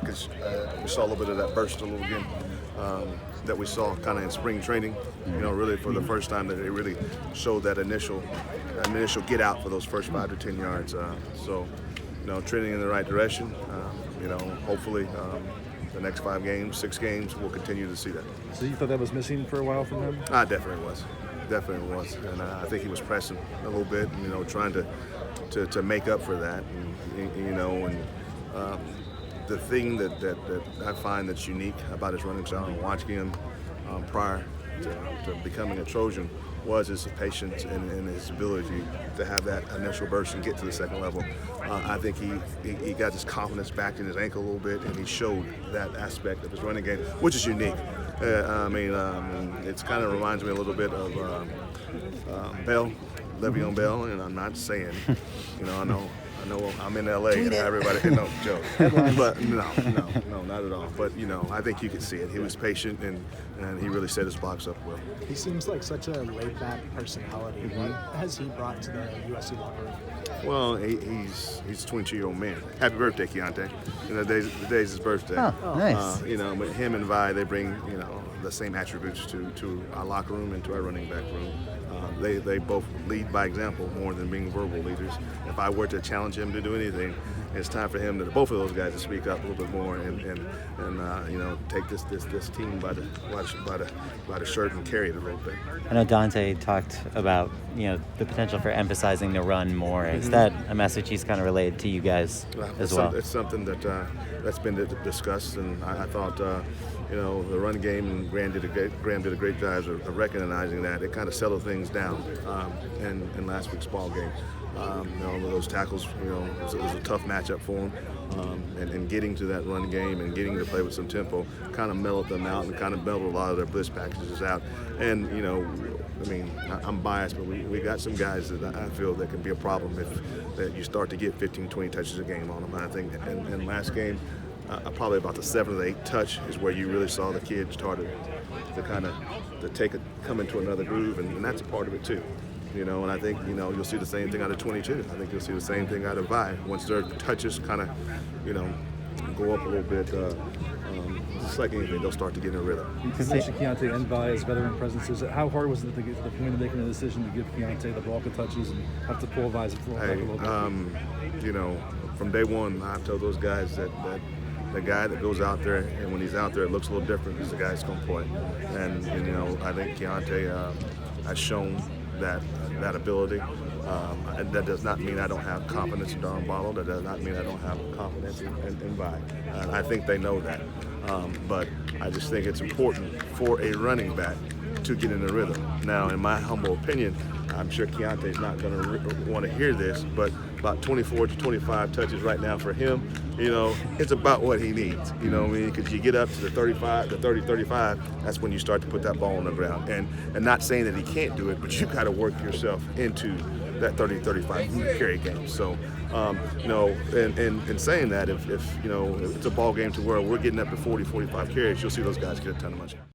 we saw a little bit of that burst a little again that we saw kind of in spring training. Really for the first time that they really showed that initial get out for those first 5 to 10 yards. So, trending in the right direction. Hopefully the next 6 games, we'll continue to see that. So you thought that was missing for a while from him? Definitely was. And I think he was pressing a little bit, trying to make up for that. The thing that I find that's unique about his running style and watching him prior to becoming a Trojan was his patience and his ability to have that initial burst and get to the second level. I think he got his confidence back in his ankle a little bit, and he showed that aspect of his running game, which is unique. It kind of reminds me a little bit of Le'Veon Bell, and I'm not saying, I know I'm in LA and everybody can know joke. But no, not at all. But I think you could see it. He was patient and he really set his box up well. He seems like such a laid-back personality. What has he brought to the USC locker room? Well, he's a 22-year-old man. Happy birthday, Keaontay. Today's his birthday. Oh, nice. But him and Vi, they bring the same attributes to our locker room and to our running back room. They both lead by example more than being verbal leaders. If I were to challenge him to do anything, it's time for him both of those guys to speak up a little bit more and take this team by the shirt and carry it a little bit. I know Dante talked about the potential for emphasizing the run more. Is that a message he's kind of relayed to you guys as well? It's something that's been discussed, and I thought the run game, and Graham did a great job of recognizing that. It kind of settled things down in last week's ball game. Those tackles, it was a tough matchup for them. And getting to that run game and getting to play with some tempo kind of mellowed them out and kind of mellowed a lot of their blitz packages out. And, I'm biased, but we got some guys that I feel that can be a problem if that you start to get 15, 20 touches a game on them. And I think in last game, probably about the 7th or 8th touch is where you really saw the kids started to kind of come into another groove, and that's a part of it too. And I think, you'll see the same thing out of 22. I think you'll see the same thing out of Vi. Once their touches kind of, go up a little bit, just like anything, they'll start to get in a rhythm. You mentioned Keaontay and Vi as veteran presences. How hard was it to get to the point of making a decision to give Keaontay the bulk of touches and have to pull Vi's back a little bit? From day one, I've told those guys that the guy that goes out there, and when he's out there, it looks a little different, is the guy that's going to play. And I think Keaontay has shown that ability. That does not mean I don't have confidence in Darren Bottle. That does not mean I don't have confidence in Vi. I think they know that. But I just think it's important for a running back to get in the rhythm. Now, in my humble opinion, I'm sure Keaontay's not going to want to hear this, but about 24 to 25 touches right now for him, it's about what he needs. Because you get up to the 35, the 30, 35, that's when you start to put that ball on the ground. And not saying that he can't do it, but you got to work yourself into that 30, 35 carry game. So, in saying that, if it's a ball game to where we're getting up to 40, 45 carries, you'll see those guys get a ton of money.